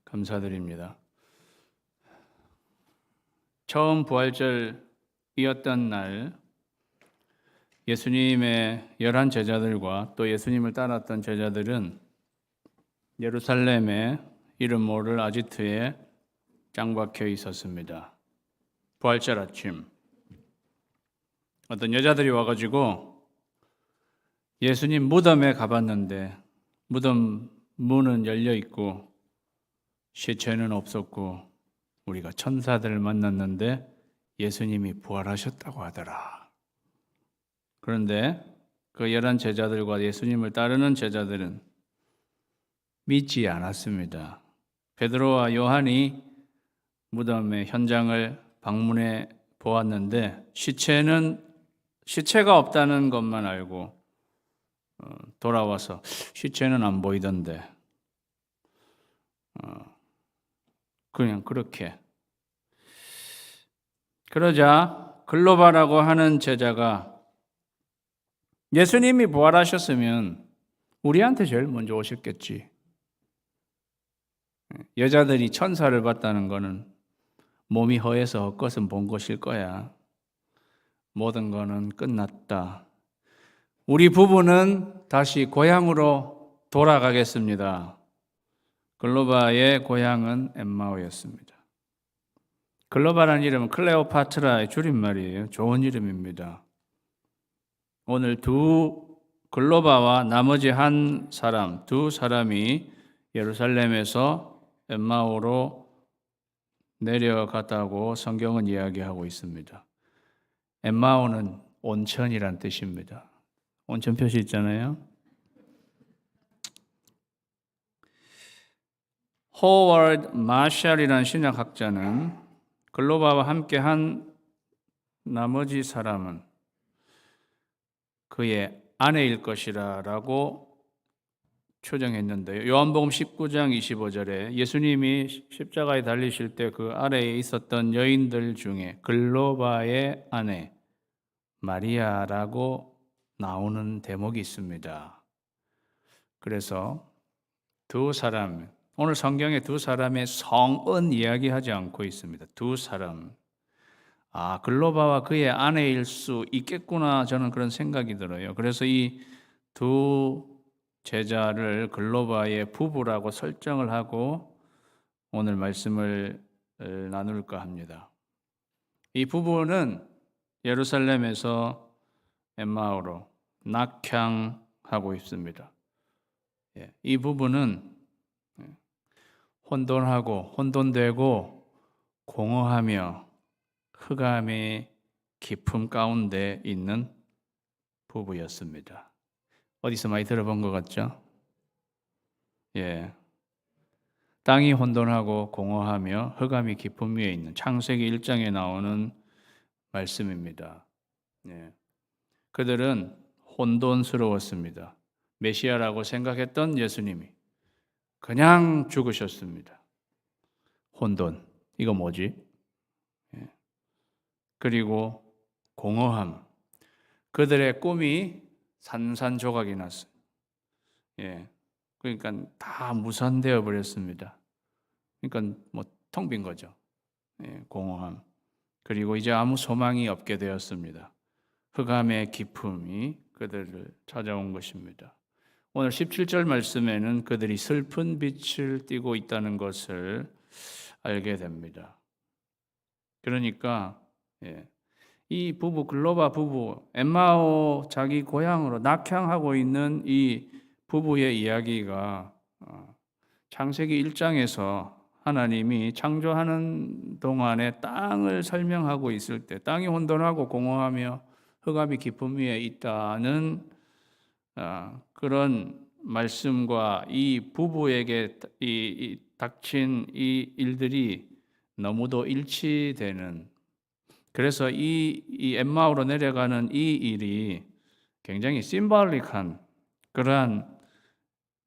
감사드립니다. 처음 부활절이었던 날 예수님의 11 제자들과 또 예수님을 따랐던 제자들은 예루살렘의 이름 모를 아지트에 짱박혀 있었습니다. 부활절 아침 어떤 여자들이 와가지고 예수님 무덤에 가봤는데 무덤 문은 열려 있고 시체는 없었고 우리가 천사들을 만났는데 예수님이 부활하셨다고 하더라. 그런데 그 11 제자들과 예수님을 따르는 제자들은 믿지 않았습니다. 베드로와 요한이 무덤의 현장을 방문해 보았는데 시체가 없다는 것만 알고 돌아와서 시체는 안 보이던데 그냥 그렇게 그러자 글로바라고 하는 제자가 예수님이 부활하셨으면 우리한테 제일 먼저 오셨겠지. 여자들이 천사를 봤다는 것은 몸이 허해서 헛것은 본 것일 거야. 모든 것은 끝났다. 우리 부부는 다시 고향으로 돌아가겠습니다. 글로바의 고향은 엠마오였습니다. 글로바라는 이름은 클레오파트라의 줄임말이에요. 좋은 이름입니다. 오늘 글로바와 나머지 두 사람이 예루살렘에서 엠마오로 내려갔다고 성경은 이야기하고 있습니다. 엠마오는 온천이란 뜻입니다. 온천 표시 있잖아요. 호워드 마샬이라는 신약학자는 글로바와 함께한 나머지 사람은 그의 아내일 것이라고 추정했는데요. 요한복음 19장 25절에 예수님이 십자가에 달리실 때 그 아래에 있었던 여인들 중에 글로바의 아내 마리아라고 나오는 대목이 있습니다. 그래서 두 사람, 오늘 성경에 두 사람의 성은 이야기하지 않고 있습니다. 두 사람. 글로바와 그의 아내일 수 있겠구나 저는 그런 생각이 들어요. 그래서 이 두 제자를 글로바의 부부라고 설정을 하고 오늘 말씀을 나눌까 합니다. 이 부부는 예루살렘에서 엠마오로 낙향하고 있습니다. 이 부부는 혼돈되고 공허하며 흑암의 깊음 가운데 있는 부부였습니다. 어디서 많이 들어본 것 같죠? 땅이 혼돈하고 공허하며 흑암이 깊음 위에 있는 창세기 1장에 나오는 말씀입니다. 그들은 혼돈스러웠습니다. 메시아라고 생각했던 예수님이 그냥 죽으셨습니다. 혼돈, 이거 뭐지? 그리고 공허함, 그들의 꿈이 산산조각이 났어요. 그러니까 다 무산되어 버렸습니다. 그러니까 텅 빈 거죠. 공허함. 그리고 이제 아무 소망이 없게 되었습니다. 흑암의 깊음이 그들을 찾아온 것입니다. 오늘 17절 말씀에는 그들이 슬픈 빛을 띠고 있다는 것을 알게 됩니다. 그러니까 이 부부, 글로바 부부, 엠마오 자기 고향으로 낙향하고 있는 이 부부의 이야기가 창세기 1장에서 하나님이 창조하는 동안에 땅을 설명하고 있을 때 땅이 혼돈하고 공허하며 흑암이 깊음 위에 있다는 그런 말씀과 이 부부에게 닥친 이 일들이 너무도 일치되는, 그래서 이 엠마오로 내려가는 이 일이 굉장히 심볼릭한 그러한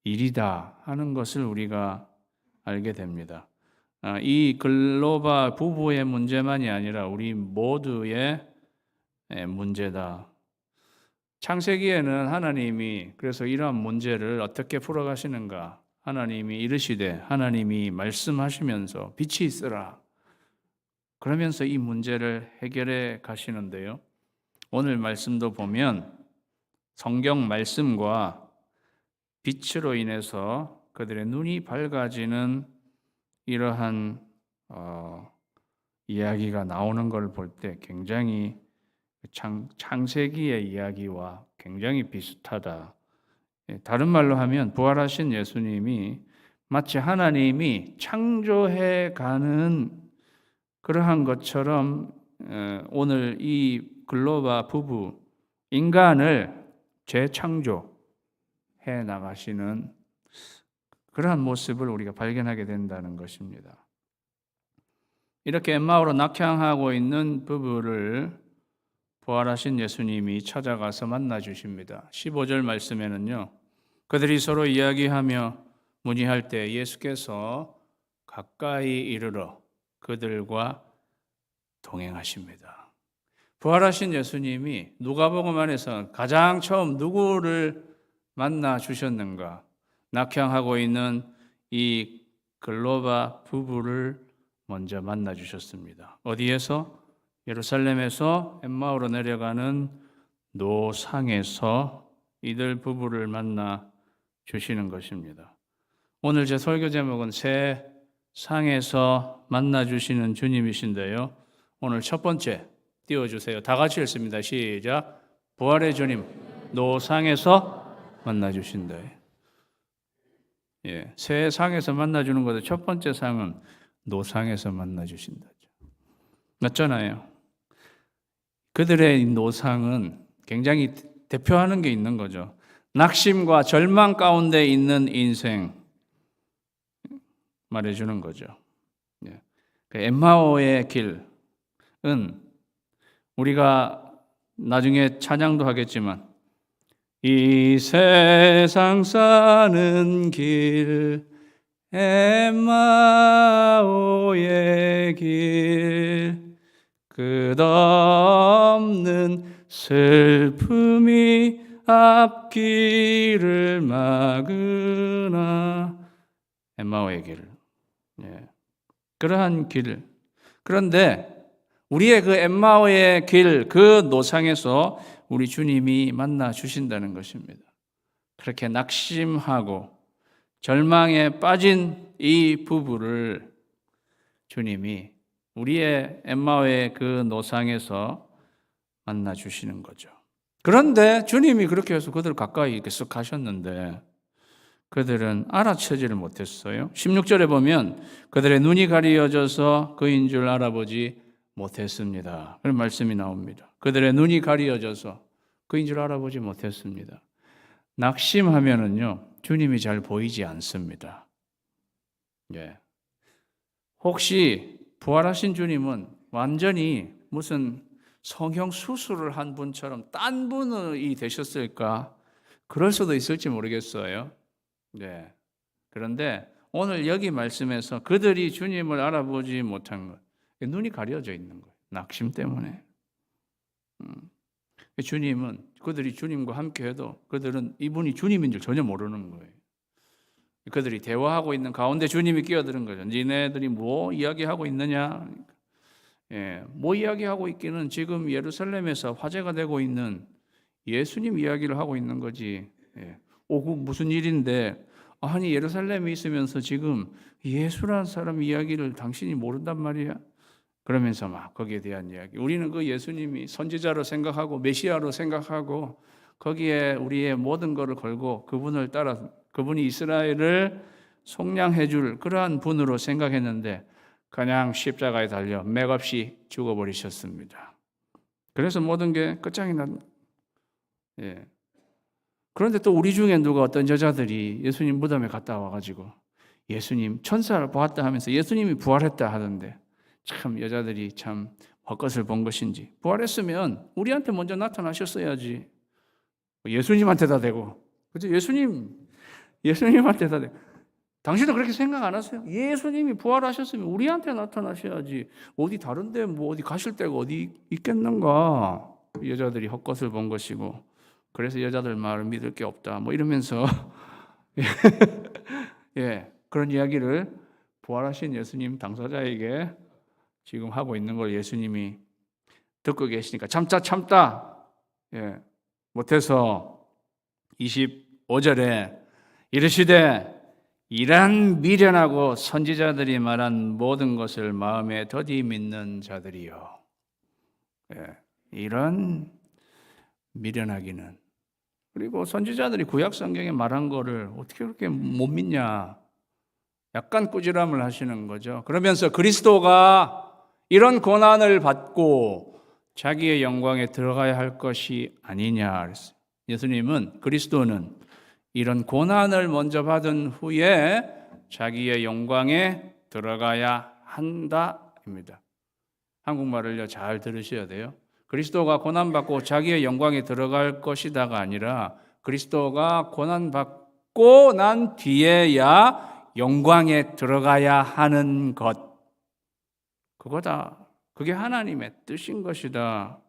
일이다 하는 것을 우리가 알게 됩니다. 이 글로바 부부의 문제만이 아니라 우리 모두의 문제다. 창세기에는 하나님이 그래서 이러한 문제를 어떻게 풀어가시는가, 하나님이 이르시되 하나님이 말씀하시면서 빛이 있으라. 그러면서 이 문제를 해결해 가시는데요. 오늘 말씀도 보면 성경 말씀과 빛으로 인해서 그들의 눈이 밝아지는 이러한 이야기가 나오는 걸 볼 때 굉장히 창세기의 이야기와 굉장히 비슷하다. 다른 말로 하면 부활하신 예수님이 마치 하나님이 창조해 가는 그러한 것처럼 오늘 이 글로바 부부 인간을 재창조해 나가시는 그러한 모습을 우리가 발견하게 된다는 것입니다. 이렇게 엠마오로 낙향하고 있는 부부를 부활하신 예수님이 찾아가서 만나 주십니다. 15절 말씀에는요. 그들이 서로 이야기하며 문의할 때 예수께서 가까이 이르러 그들과 동행하십니다. 부활하신 예수님이 누가복음 안에서 가장 처음 누구를 만나 주셨는가? 낙향하고 있는 이 글로바 부부를 먼저 만나 주셨습니다. 어디에서? 예루살렘에서 엠마오로 내려가는 노상에서 이들 부부를 만나 주시는 것입니다. 오늘 제 설교 제목은 새 상에서 만나 주시는 주님이신데요. 오늘 첫 번째 띄워주세요. 다 같이 읽습니다. 시작. 부활의 주님 노상에서 만나 주신다. 새 상에서 만나 주는 것의 첫 번째 상은 노상에서 만나 주신다. 맞잖아요. 그들의 노상은 굉장히 대표하는 게 있는 거죠. 낙심과 절망 가운데 있는 인생 말해주는 거죠. 엠마오의 길은 우리가 나중에 찬양도 하겠지만 이 세상 사는 길 엠마오의 길 끝없는 슬픔이 앞길을 막으나 엠마오의 길 그러한 길. 그런데 우리의 그 엠마오의 길, 그 노상에서 우리 주님이 만나 주신다는 것입니다. 그렇게 낙심하고 절망에 빠진 이 부부를 주님이 우리의 엠마오의 그 노상에서 만나 주시는 거죠. 그런데 주님이 그렇게 해서 그들을 가까이 이렇게 쓱 가셨는데 그들은 알아채지를 못했어요. 16절에 보면 그들의 눈이 가리어져서 그인 줄 알아보지 못했습니다. 그런 말씀이 나옵니다. 그들의 눈이 가리어져서 그인 줄 알아보지 못했습니다. 낙심하면은요, 주님이 잘 보이지 않습니다. 혹시 부활하신 주님은 완전히 무슨 성형 수술을 한 분처럼 딴 분이 되셨을까? 그럴 수도 있을지 모르겠어요. 그런데 오늘 여기 말씀에서 그들이 주님을 알아보지 못한 것, 눈이 가려져 있는 거예요. 낙심 때문에. 주님은 그들이 주님과 함께해도 그들은 이분이 주님인 줄 전혀 모르는 거예요. 그들이 대화하고 있는 가운데 주님이 끼어드는 거죠. 니네들이 뭐 이야기하고 있느냐? 뭐 이야기하고 있기는 지금 예루살렘에서 화제가 되고 있는 예수님 이야기를 하고 있는 거지. 그 무슨 일인데? 아니 예루살렘에 있으면서 지금 예수라는 사람 이야기를 당신이 모른단 말이야? 그러면서 막 거기에 대한 이야기. 우리는 그 예수님이 선지자로 생각하고 메시아로 생각하고 거기에 우리의 모든 것을 걸고 그분을 따라 그분이 이스라엘을 속량해 줄 그러한 분으로 생각했는데 그냥 십자가에 달려 맥없이 죽어버리셨습니다. 그래서 모든 게 끝장이 난. 그런데 또 우리 중에 누가 어떤 여자들이 예수님 무덤에 갔다 와가지고 예수님 천사를 보았다 하면서 예수님이 부활했다 하던데 참 여자들이 참 헛것을 본 것인지 부활했으면 우리한테 먼저 나타나셨어야지. 예수님한테다 대고 그죠? 예수님한테다 대고 당신도 그렇게 생각 안 하세요? 예수님이 부활하셨으면 우리한테 나타나셔야지. 어디 다른데 뭐 어디 가실 데가 어디 있겠는가? 여자들이 헛것을 본 것이고 그래서 여자들 말을 믿을 게 없다 뭐 이러면서 그런 이야기를 부활하신 예수님 당사자에게 지금 하고 있는 걸 예수님이 듣고 계시니까 참다 못해서 25절에 이르시되 이런 미련하고 선지자들이 말한 모든 것을 마음에 더디 믿는 자들이요. 이런 미련하기는. 그리고 선지자들이 구약 성경에 말한 거를 어떻게 그렇게 못 믿냐. 약간 꾸지람을 하시는 거죠. 그러면서 그리스도가 이런 고난을 받고 자기의 영광에 들어가야 할 것이 아니냐 그랬어요. 예수님은 그리스도는 이런 고난을 먼저 받은 후에 자기의 영광에 들어가야 한다입니다. 한국말을요 잘 들으셔야 돼요. 그리스도가 고난받고 자기의 영광에 들어갈 것이다가 아니라 그리스도가 고난받고 난 뒤에야 영광에 들어가야 하는 것. 그거다. 그게 하나님의 뜻인 것이다.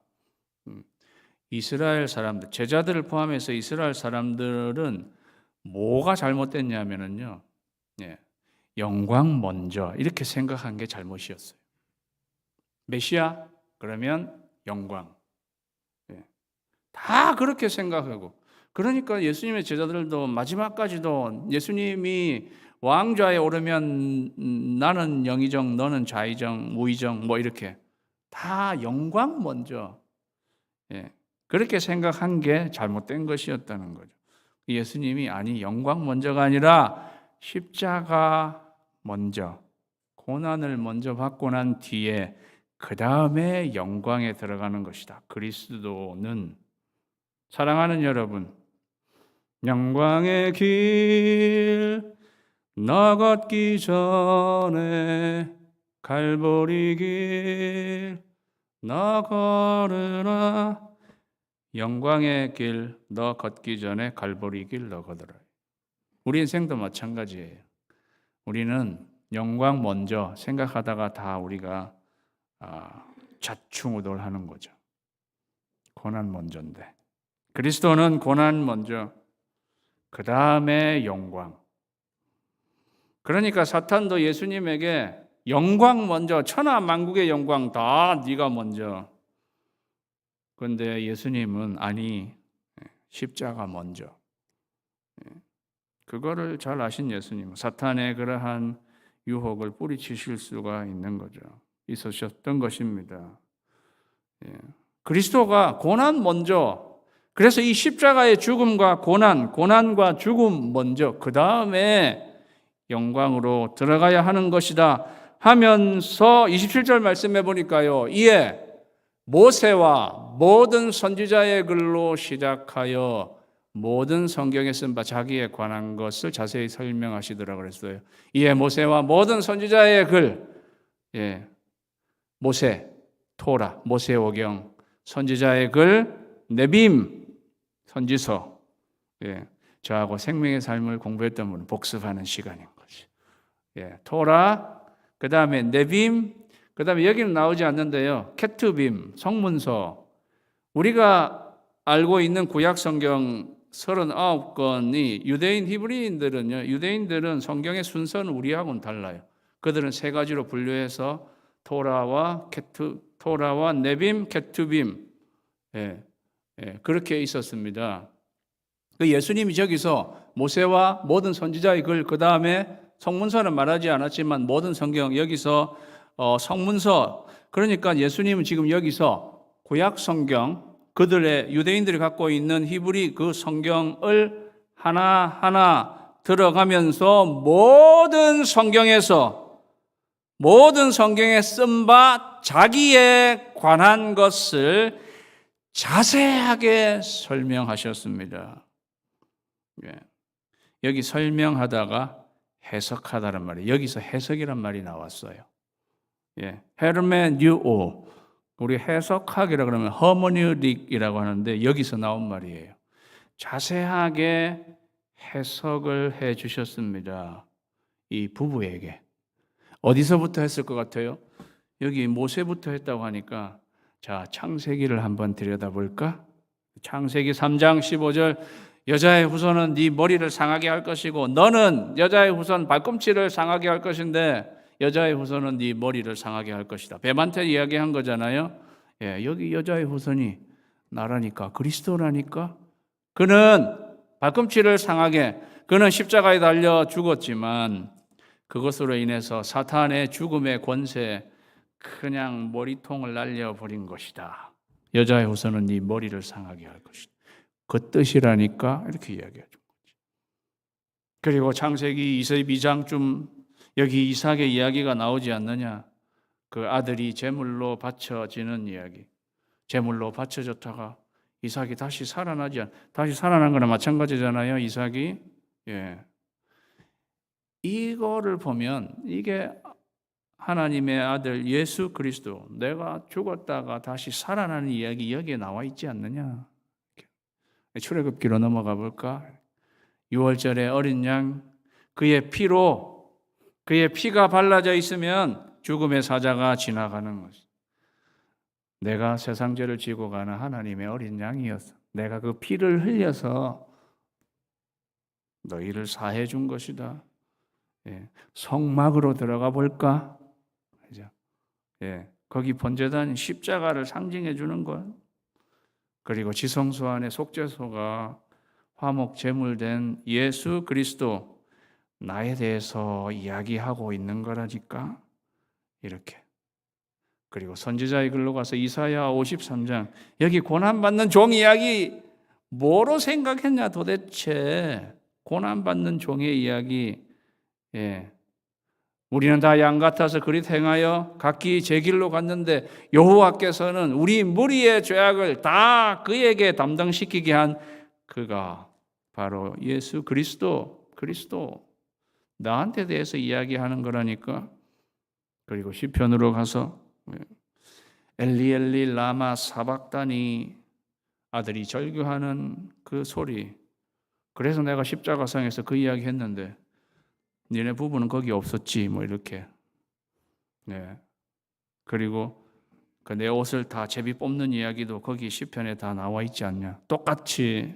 이스라엘 사람들, 제자들을 포함해서 이스라엘 사람들은 뭐가 잘못됐냐면요, 영광 먼저 이렇게 생각한 게 잘못이었어요. 메시아 그러면 영광, 다 그렇게 생각하고. 그러니까 예수님의 제자들도 마지막까지도 예수님이 왕좌에 오르면 나는 영의정, 너는 좌의정, 우의정 뭐 이렇게 다 영광 먼저. 그렇게 생각한 게 잘못된 것이었다는 거죠. 예수님이 아니 영광 먼저가 아니라 십자가 먼저, 고난을 먼저 받고 난 뒤에 그 다음에 영광에 들어가는 것이다. 그리스도는, 사랑하는 여러분, 영광의 길 나 걷기 전에 갈보리 길 나 걸으라. 영광의 길 너 걷기 전에 갈보리 길 너 걷으라. 우리 인생도 마찬가지예요. 우리는 영광 먼저 생각하다가 다 우리가 좌충우돌하는 거죠. 고난 먼저인데 그리스도는 고난 먼저, 그 다음에 영광. 그러니까 사탄도 예수님에게 영광 먼저, 천하 만국의 영광 다 네가 먼저. 그런데 예수님은 아니 십자가 먼저. 그거를 잘 아신 예수님은 사탄의 그러한 유혹을 뿌리치실 수가 있는 거죠. 있으셨던 것입니다. 그리스도가 고난 먼저, 그래서 이 십자가의 죽음과 고난과 죽음 먼저, 그 다음에 영광으로 들어가야 하는 것이다 하면서 27절 말씀해 보니까요, 이에 모세와 모든 선지자의 글로 시작하여 모든 성경에 쓴 바 자기에 관한 것을 자세히 설명하시더라고 그랬어요. 이에 모세와 모든 선지자의 글, 모세, 토라, 모세오경, 선지자의 글, 네빔, 선지서. 저하고 생명의 삶을 공부했던 분은 복습하는 시간인 거죠. 토라, 그 다음에 네빔, 그 다음에 여기는 나오지 않는데요, 케투빔, 성문서. 우리가 알고 있는 구약 성경 39권이 유대인 유대인들은 성경의 순서는 우리하고는 달라요. 그들은 세 가지로 분류해서 토라와 네빔, 케투빔, 그렇게 있었습니다. 예수님이 저기서 모세와 모든 선지자의 글, 그 다음에 성문서는 말하지 않았지만 모든 성경, 여기서 성문서. 그러니까 예수님은 지금 여기서 구약 성경, 그들의 유대인들이 갖고 있는 히브리 그 성경을 하나하나 들어가면서 모든 성경에 쓴 바 자기에 관한 것을 자세하게 설명하셨습니다. 여기 설명하다가 해석하다는 말이, 여기서 해석이란 말이 나왔어요. 헤르메뉴오, 우리 해석하기라 그러면 허머니우딕이라고 하는데 여기서 나온 말이에요. 자세하게 해석을 해 주셨습니다. 이 부부에게. 어디서부터 했을 것 같아요? 여기 모세부터 했다고 하니까, 자, 창세기를 한번 들여다볼까? 창세기 3장 15절, 여자의 후손은 네 머리를 상하게 할 것이고 너는 여자의 후손 발꿈치를 상하게 할 것인데 여자의 후손은 네 머리를 상하게 할 것이다. 뱀한테 이야기한 거잖아요. 예, 여기 여자의 후손이 나라니까, 그리스도라니까. 그는 발꿈치를 상하게, 그는 십자가에 달려 죽었지만 그것으로 인해서 사탄의 죽음의 권세, 그냥 머리통을 날려버린 것이다. 여자의 후손은 네 머리를 상하게 할 것이다. 그 뜻이라니까, 이렇게 이야기하죠. 그리고 창세기 22장쯤 여기 이삭의 이야기가 나오지 않느냐. 그 아들이 제물로 바쳐지는 이야기. 제물로 바쳐졌다가 이삭이 다시 살아난 거나 마찬가지잖아요. 이삭이. 예. 이거를 보면 이게 하나님의 아들 예수 그리스도, 내가 죽었다가 다시 살아나는 이야기 여기에 나와 있지 않느냐. 출애굽기로 넘어가 볼까? 6월절에 어린 양, 그의 피가 발라져 있으면 죽음의 사자가 지나가는 것이. 내가 세상 죄를 지고 가는 하나님의 어린 양이었어. 내가 그 피를 흘려서 너희를 사해 준 것이다. 예. 성막으로 들어가 볼까? 예. 거기 번제단 십자가를 상징해 주는 것. 그리고 지성소 안에 속죄소가 화목 제물된 예수 그리스도, 나에 대해서 이야기하고 있는 거라니까. 이렇게. 그리고 선지자의 글로 가서 이사야 53장, 여기 고난받는 종 이야기 뭐로 생각했냐 도대체. 고난받는 종의 이야기. 예. 우리는 다 양 같아서 그리 행하여 각기 제 길로 갔는데 여호와께서는 우리 무리의 죄악을 다 그에게 담당시키게 한 그가 바로 예수 그리스도. 나한테 대해서 이야기하는 거라니까. 그리고 시편으로 가서 엘리 엘리 라마 사박다니, 아들이 절규하는 그 소리. 그래서 내가 십자가상에서 그 이야기 했는데 니네 부부는 거기 없었지, 뭐 이렇게. 네. 그리고 그 내 옷을 다 제비 뽑는 이야기도 거기 시편에 다 나와 있지 않냐. 똑같이.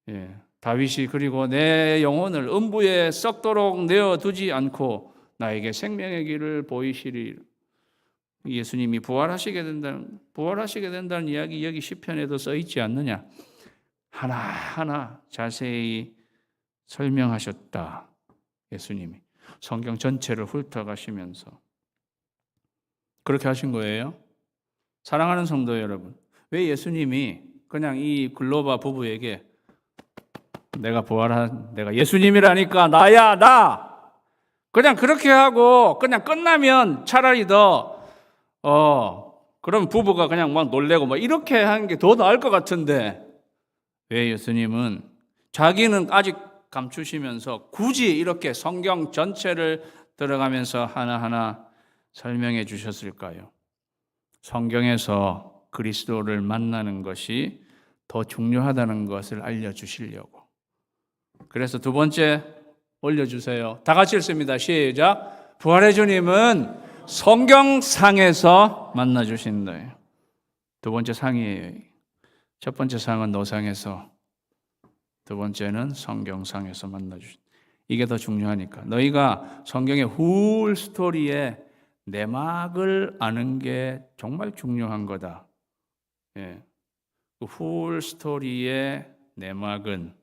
예. 다윗이 그리고 내 영혼을 음부에 썩도록 내어두지 않고 나에게 생명의 길을 보이시리. 예수님이 부활하시게 된다는 이야기 여기 시편에도 써 있지 않느냐. 하나하나 자세히 설명하셨다. 예수님이 성경 전체를 훑어가시면서 그렇게 하신 거예요. 사랑하는 성도 여러분, 왜 예수님이 그냥 이 글로바 부부에게 내가 예수님이라니까 나야 나 그냥 그렇게 하고 그냥 끝나면 차라리 그럼 부부가 그냥 막 놀래고 뭐 이렇게 하는 게 더 나을 것 같은데, 왜 예수님은 자기는 아직 감추시면서 굳이 이렇게 성경 전체를 들어가면서 하나하나 설명해 주셨을까요? 성경에서 그리스도를 만나는 것이 더 중요하다는 것을 알려주시려고. 그래서 두 번째 올려주세요. 다 같이 읽습니다. 시작. 부활의 주님은 성경상에서 만나주신다. 두 번째 상이에요. 첫 번째 상은 노상에서, 두 번째는 성경상에서 만나주신다. 이게 더 중요하니까. 너희가 성경의 훌 스토리의 내막을 아는 게 정말 중요한 거다. 예. 그 훌 스토리의 내막은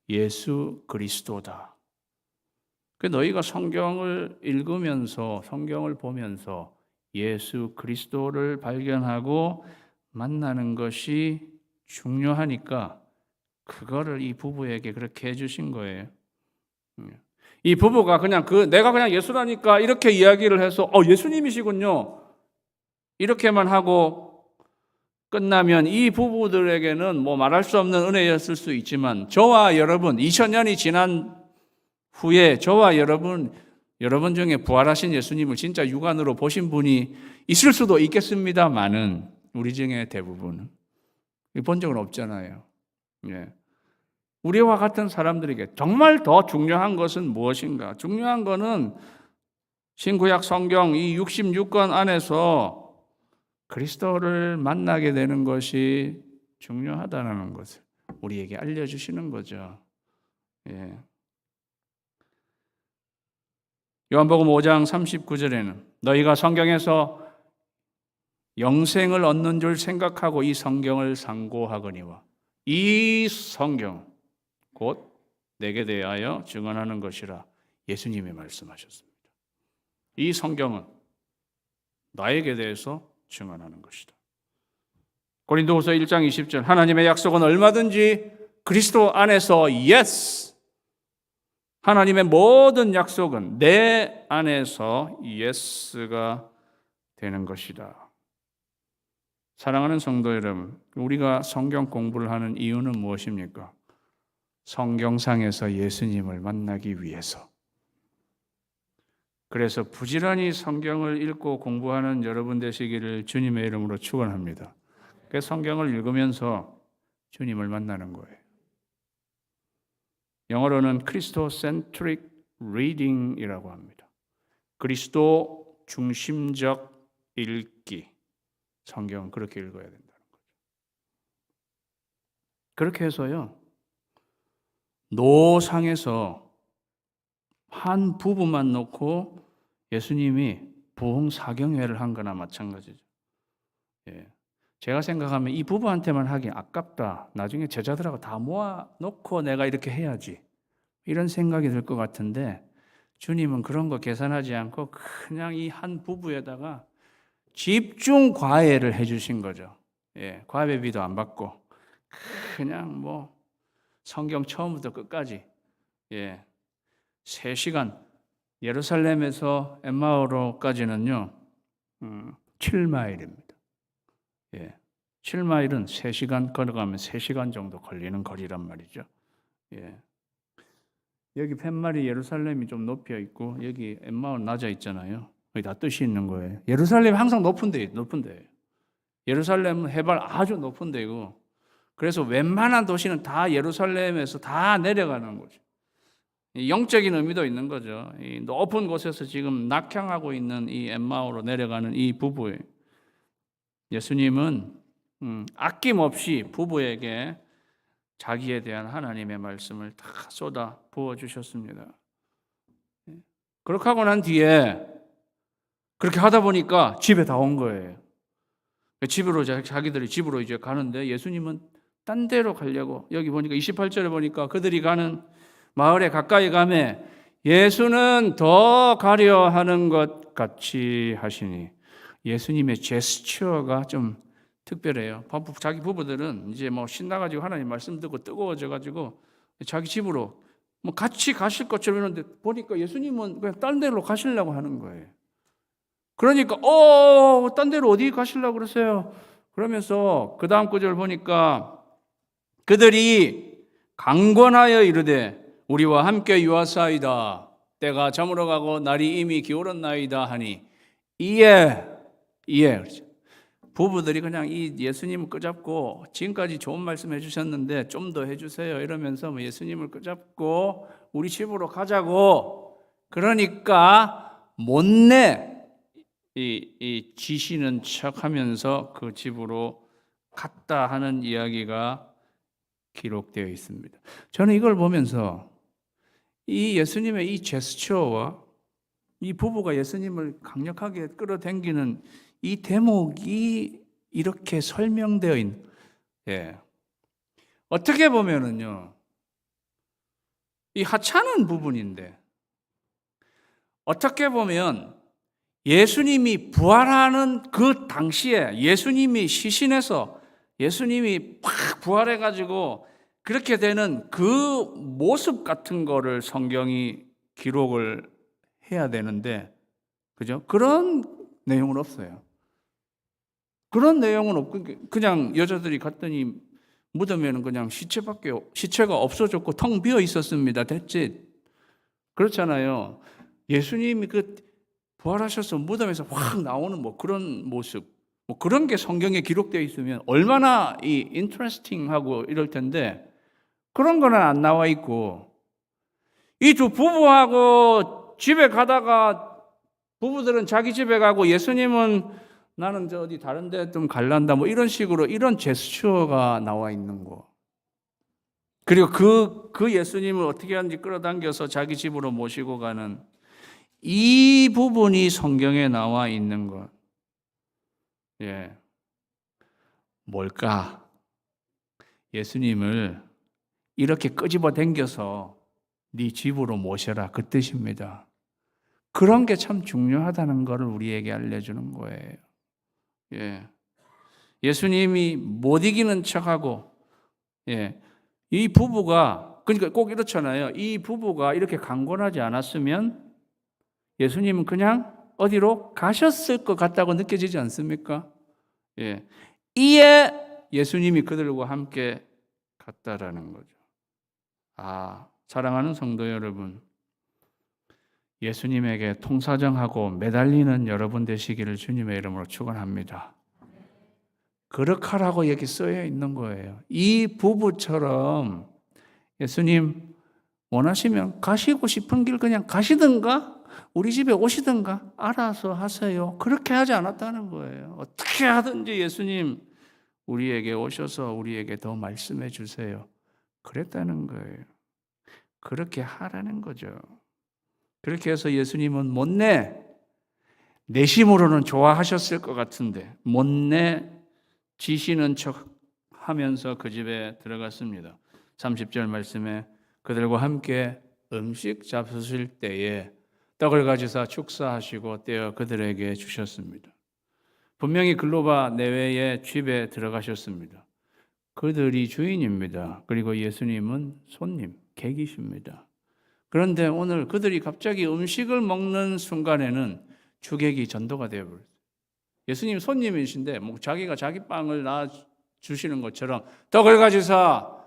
예수 그리스도다. 그 너희가 성경을 읽으면서, 성경을 보면서 예수 그리스도를 발견하고 만나는 것이 중요하니까 그거를 이 부부에게 그렇게 해주신 거예요. 이 부부가 그냥 내가 그냥 예수라니까 이렇게 이야기를 해서 예수님이시군요, 이렇게만 하고 끝나면 이 부부들에게는 뭐 말할 수 없는 은혜였을 수 있지만, 저와 여러분 2000년이 지난 후에 저와 여러분 중에 부활하신 예수님을 진짜 육안으로 보신 분이 있을 수도 있겠습니다만은 우리 중에 대부분은 본 적은 없잖아요. 예. 우리와 같은 사람들에게 정말 더 중요한 것은 무엇인가? 중요한 것은 신구약 성경 이 66권 안에서 그리스도를 만나게 되는 것이 중요하다는 것을 우리에게 알려주시는 거죠. 예. 요한복음 5장 39절에는 너희가 성경에서 영생을 얻는 줄 생각하고 이 성경을 상고하거니와 이 성경 곧 내게 대하여 증언하는 것이라 예수님이 말씀하셨습니다. 이 성경은 나에게 대해서 증언하는 것이다. 고린도후서 1장 20절 하나님의 약속은 얼마든지 그리스도 안에서 yes. 하나님의 모든 약속은 내 안에서 yes가 되는 것이다. 사랑하는 성도 여러분, 우리가 성경 공부를 하는 이유는 무엇입니까? 성경상에서 예수님을 만나기 위해서. 그래서 부지런히 성경을 읽고 공부하는 여러분 되시기를 주님의 이름으로 축원합니다. 그 성경을 읽으면서 주님을 만나는 거예요. 영어로는 크리스토센트릭 리딩이라고 합니다. 그리스도 중심적 읽기. 성경은 그렇게 읽어야 된다는 거죠. 그렇게 해서요. 노상에서 한 부부만 놓고 예수님이 부흥사경회를 한 거나 마찬가지죠. 예. 제가 생각하면 이 부부한테만 하긴 아깝다. 나중에 제자들하고 다 모아놓고 내가 이렇게 해야지. 이런 생각이 들 것 같은데 주님은 그런 거 계산하지 않고 그냥 이 한 부부에다가 집중 과외를 해주신 거죠. 예, 과외비도 안 받고 그냥 뭐 성경 처음부터 끝까지 3시간 예루살렘에서 엠마오로까지는요 7마일입니다. 7마일은 3시간 걸어가면 3시간 정도 걸리는 거리란 말이죠. 여기 팻말이 예루살렘이 좀 높여 있고 여기 엠마오 낮아 있잖아요. 여기 다 뜻이 있는 거예요. 예루살렘이 항상 높은 데예요. 예루살렘은 해발 아주 높은 데고 그래서 웬만한 도시는 다 예루살렘에서 다 내려가는 거죠. 영적인 의미도 있는 거죠. 이 높은 곳에서 지금 낙향하고 있는 이 엠마오로 내려가는 이 부부예요. 예수님은 아낌없이 부부에게 자기에 대한 하나님의 말씀을 다 쏟아 부어주셨습니다. 그렇게 하고 난 뒤에 그렇게 하다 보니까 집에 다 온 거예요. 집으로 자기들이 집으로 이제 가는데 예수님은 딴 데로 가려고 여기 보니까 28절에 보니까 그들이 가는 마을에 가까이 가매 예수는 더 가려 하는 것 같이 하시니 예수님의 제스처가 좀 특별해요. 자기 부부들은 이제 뭐 신나가지고 하나님 말씀 듣고 뜨거워져가지고 자기 집으로 뭐 같이 가실 것처럼 이러는데 보니까 예수님은 그냥 딴 데로 가시려고 하는 거예요. 그러니까 딴 데로 어디 가시려고 그러세요? 그러면서 그 다음 구절 보니까 그들이 강권하여 이르되 우리와 함께 유하사이다. 때가 저물어 가고 날이 이미 기울었나이다 하니 이에 그렇죠. 부부들이 그냥 이 예수님을 끄잡고 지금까지 좋은 말씀 해주셨는데 좀 더 해주세요 이러면서 예수님을 끄잡고 우리 집으로 가자고 그러니까 못내 이 지시는 척하면서 그 집으로 갔다 하는 이야기가 기록되어 있습니다. 저는 이걸 보면서 이 예수님의 이 제스처와 이 부부가 예수님을 강력하게 끌어당기는 이 대목이 이렇게 설명되어 있는 어떻게 보면은요 이 하찮은 부분인데 어떻게 보면 예수님이 부활하는 그 당시에 예수님이 시신에서 예수님이 팍 부활해가지고 그렇게 되는 그 모습 같은 거를 성경이 기록을 해야 되는데 그죠? 그런 내용은 없어요. 그런 내용은 없고 그냥 여자들이 갔더니 무덤에는 그냥 시체가 없어졌고 텅 비어 있었습니다. 됐지? 그렇잖아요. 예수님이 그 부활하셔서 무덤에서 확 나오는 뭐 그런 모습, 뭐 그런 게 성경에 기록되어 있으면 얼마나 이 인터레스팅하고 이럴 텐데 그런 거는 안 나와 있고 이 두 부부하고 집에 가다가 부부들은 자기 집에 가고 예수님은 나는 저 어디 다른 데 좀 갈란다 뭐 이런 식으로 이런 제스처가 나와 있는 거. 그리고 그 예수님을 어떻게 하는지 끌어당겨서 자기 집으로 모시고 가는 이 부분이 성경에 나와 있는 것. 예. 뭘까? 예수님을 이렇게 끄집어 당겨서 네 집으로 모셔라 그 뜻입니다. 그런 게 참 중요하다는 것을 우리에게 알려주는 거예요. 예. 예수님이 못 이기는 척하고, 예. 이 부부가, 그러니까 꼭 이렇잖아요. 이 부부가 이렇게 강권하지 않았으면 예수님은 그냥 어디로 가셨을 것 같다고 느껴지지 않습니까? 예. 이에 예수님이 그들과 함께 갔다라는 거죠. 사랑하는 성도 여러분, 예수님에게 통사정하고 매달리는 여러분 되시기를 주님의 이름으로 축원합니다. 그렇게 여기 쓰여 있는 거예요. 이 부부처럼 예수님 원하시면 가시고 싶은 길 그냥 가시든가 우리 집에 오시든가 알아서 하세요. 그렇게 하지 않았다는 거예요. 어떻게 하든지 예수님 우리에게 오셔서 우리에게 더 말씀해 주세요. 그랬다는 거예요. 그렇게 하라는 거죠. 그렇게 해서 예수님은 못 내심으로는 좋아하셨을 것 같은데 못 지시는 척 하면서 그 집에 들어갔습니다. 30절 말씀에 그들과 함께 음식 잡수실 때에 떡을 가지사 축사하시고 떼어 그들에게 주셨습니다. 분명히 글로바 내외의 집에 들어가셨습니다. 그들이 주인입니다. 그리고 예수님은 손님, 객이십니다. 그런데 오늘 그들이 갑자기 음식을 먹는 순간에는 주객이 전도가 되어버렸어요. 예수님 손님이신데 자기가 자기 빵을 주시는 것처럼 떡을 가지사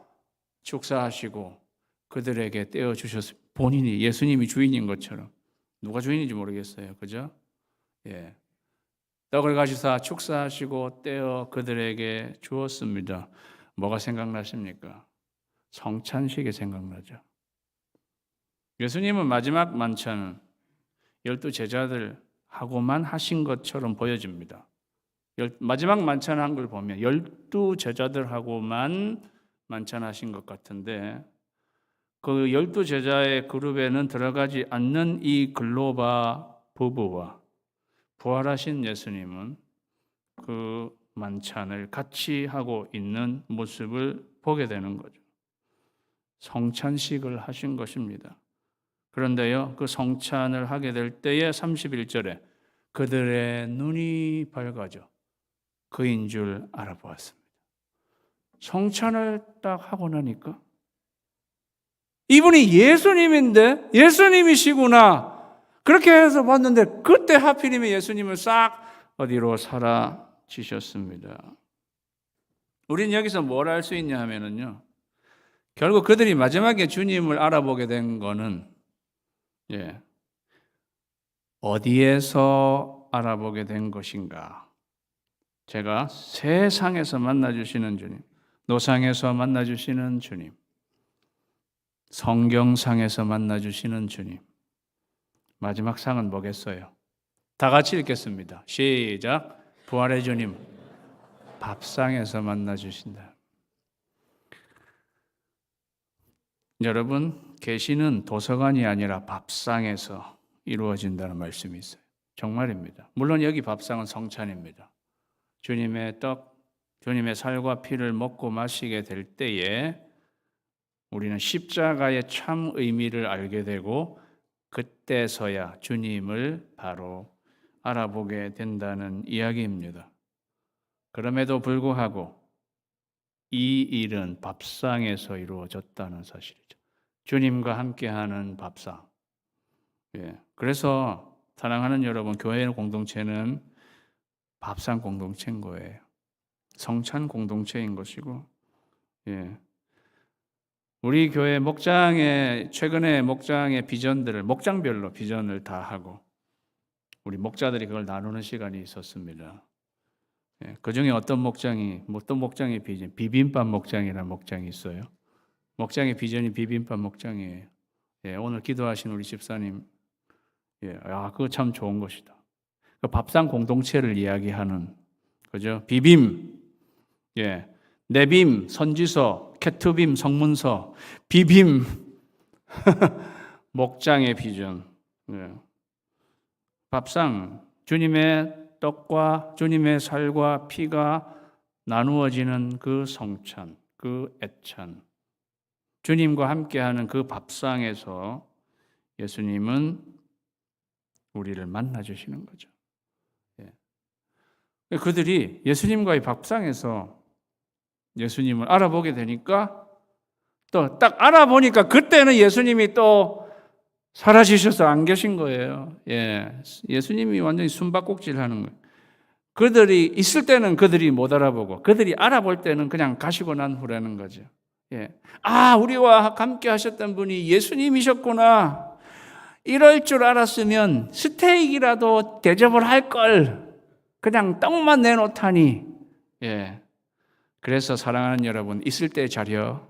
축사하시고 그들에게 떼어 주셨어요. 본인이 예수님이 주인인 것처럼. 누가 주인인지 모르겠어요. 그죠? 예. 떡을 가지사 축사하시고 떼어 그들에게 주었습니다. 뭐가 생각나십니까? 성찬식이 생각나죠. 예수님은 마지막 만찬은 12 제자들하고만 하신 것처럼 보여집니다. 마지막 만찬한 걸 보면 12 제자들하고만 만찬하신 것 같은데 그 12 제자의 그룹에는 들어가지 않는 이 글로바 부부와 부활하신 예수님은 그 만찬을 같이 하고 있는 모습을 보게 되는 거죠. 성찬식을 하신 것입니다. 그런데요, 그 성찬을 하게 될 때에 31절에 그들의 눈이 밝아져 그인 줄 알아보았습니다. 성찬을 딱 하고 나니까 이분이 예수님인데 예수님이시구나 그렇게 해서 봤는데 그때 하필이면 예수님을 싹 어디로 사라지셨습니다. 우리는 여기서 뭘 알 수 있냐 하면은요, 결국 그들이 마지막에 주님을 알아보게 된 거는 어디에서 알아보게 된 것인가? 제가 세상에서 만나주시는 주님, 노상에서 만나주시는 주님, 성경상에서 만나주시는 주님, 마지막 상은 뭐겠어요? 다 같이 읽겠습니다. 시작. 부활의 주님, 밥상에서 만나주신다. 여러분, 계시는 도서관이 아니라 밥상에서 이루어진다는 말씀이 있어요. 정말입니다. 물론 여기 밥상은 성찬입니다. 주님의 떡, 주님의 살과 피를 먹고 마시게 될 때에 우리는 십자가의 참 의미를 알게 되고 그때서야 주님을 바로 알아보게 된다는 이야기입니다. 그럼에도 불구하고 이 일은 밥상에서 이루어졌다는 사실이죠. 주님과 함께하는 밥상. 그래서 사랑하는 여러분, 교회 공동체는 밥상 공동체인 거예요. 성찬 공동체인 것이고, 우리 교회 최근에 목장의 비전들을 목장별로 비전을 다 하고 우리 목자들이 그걸 나누는 시간이 있었습니다. 그 중에 어떤 목장의 비전, 비빔밥 목장이라는 목장이 있어요. 목장의 비전이 비빔밥 목장이에요. 오늘 기도하신 우리 집사님, 그거 참 좋은 것이다. 밥상 공동체를 이야기하는, 그죠? 비빔, 네빔 선지서, 케투빔 성문서, 비빔 목장의 비전. 밥상, 주님의 떡과 주님의 살과 피가 나누어지는 그 성찬, 그 애찬, 주님과 함께하는 그 밥상에서 예수님은 우리를 만나주시는 거죠. 그들이 예수님과의 밥상에서 예수님을 알아보게 되니까, 또 딱 알아보니까 그때는 예수님이 또 사라지셔서 안 계신 거예요. 예수님이 완전히 숨바꼭질 하는 거예요. 그들이 있을 때는 그들이 못 알아보고, 그들이 알아볼 때는 그냥 가시고 난 후라는 거죠. 우리와 함께 하셨던 분이 예수님이셨구나. 이럴 줄 알았으면 스테이크라도 대접을 할 걸. 그냥 떡만 내놓다니. 그래서 사랑하는 여러분, 있을 때 자려.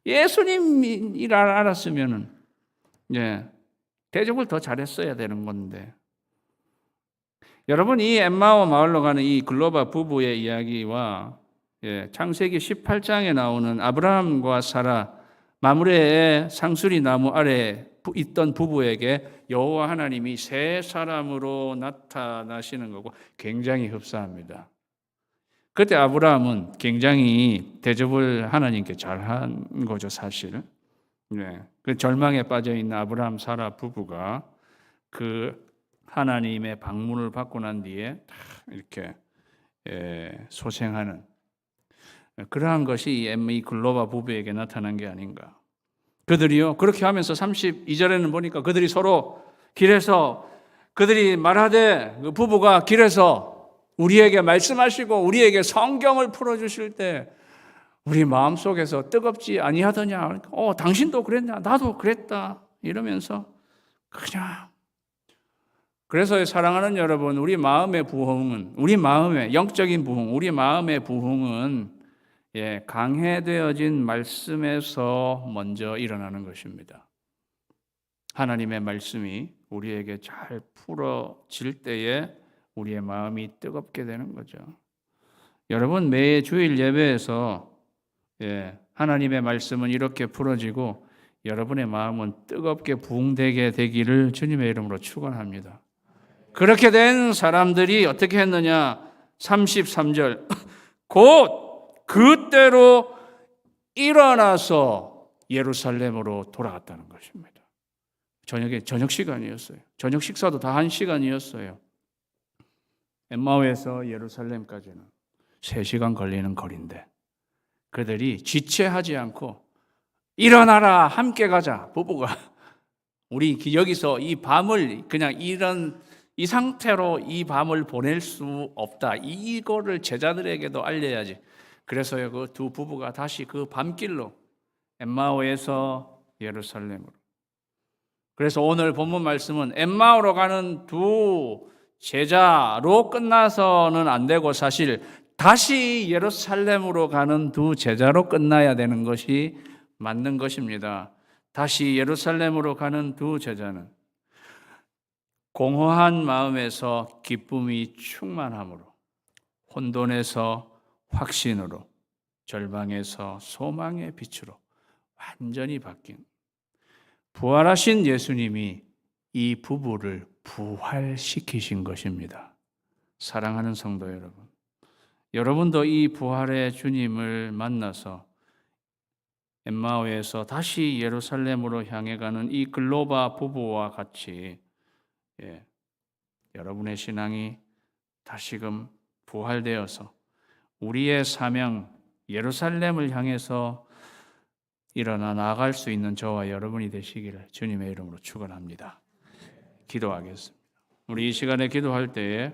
예수님이라 알았으면은 대접을 더 잘했어야 되는 건데. 여러분, 이 엠마오 마을로 가는 이 글로바 부부의 이야기와 창세기 18장에 나오는 아브라함과 사라 마므레의 상수리 나무 아래 있던 부부에게 여호와 하나님이 세 사람으로 나타나시는 거고 굉장히 흡사합니다. 그때 아브라함은 굉장히 대접을 하나님께 잘한 거죠, 사실. 그 절망에 빠져 있는 아브라함 사라 부부가 그 하나님의 방문을 받고 난 뒤에 이렇게 소생하는 그러한 것이 이 글로바 부부에게 나타난 게 아닌가. 그들이요, 그렇게 하면서 32절에는 보니까 그들이 서로 길에서 그들이 말하되, 그 부부가 길에서 우리에게 말씀하시고 우리에게 성경을 풀어주실 때 우리 마음속에서 뜨겁지 아니하더냐. 당신도 그랬냐, 나도 그랬다 이러면서 그냥. 그래서 사랑하는 여러분, 우리 마음의 부흥은, 우리 마음의 영적인 부흥, 우리 마음의 부흥은 강해되어진 말씀에서 먼저 일어나는 것입니다. 하나님의 말씀이 우리에게 잘 풀어질 때에 우리의 마음이 뜨겁게 되는 거죠. 여러분, 매 주일 예배에서 하나님의 말씀은 이렇게 풀어지고 여러분의 마음은 뜨겁게 부흥되게 되기를 주님의 이름으로 축원합니다. 그렇게 된 사람들이 어떻게 했느냐? 33절 곧 그때로 일어나서 예루살렘으로 돌아갔다는 것입니다. 저녁 시간이었어요. 저녁 식사도 다 한 시간이었어요. 엠마오에서 예루살렘까지는 3시간 걸리는 거리인데 그들이 지체하지 않고 일어나라, 함께 가자. 부부가 우리 여기서 이 밤을 그냥 이 상태로 이 밤을 보낼 수 없다. 이거를 제자들에게도 알려야지. 그래서요, 그 두 부부가 다시 그 밤길로 엠마오에서 예루살렘으로. 그래서 오늘 본문 말씀은 엠마오로 가는 두 제자로 끝나서는 안 되고 사실 다시 예루살렘으로 가는 두 제자로 끝나야 되는 것이 맞는 것입니다. 다시 예루살렘으로 가는 두 제자는 공허한 마음에서 기쁨이 충만함으로, 혼돈에서 확신으로, 절망에서 소망의 빛으로 완전히 바뀐 부활하신 예수님이 이 부부를 부활시키신 것입니다. 사랑하는 성도 여러분, 여러분도 이 부활의 주님을 만나서 엠마오에서 다시 예루살렘으로 향해 가는 이 글로바 부부와 같이 여러분의 신앙이 다시금 부활되어서 우리의 사명 예루살렘을 향해서 일어나 나아갈 수 있는 저와 여러분이 되시기를 주님의 이름으로 축원합니다. 기도하겠습니다. 우리 이 시간에 기도할 때에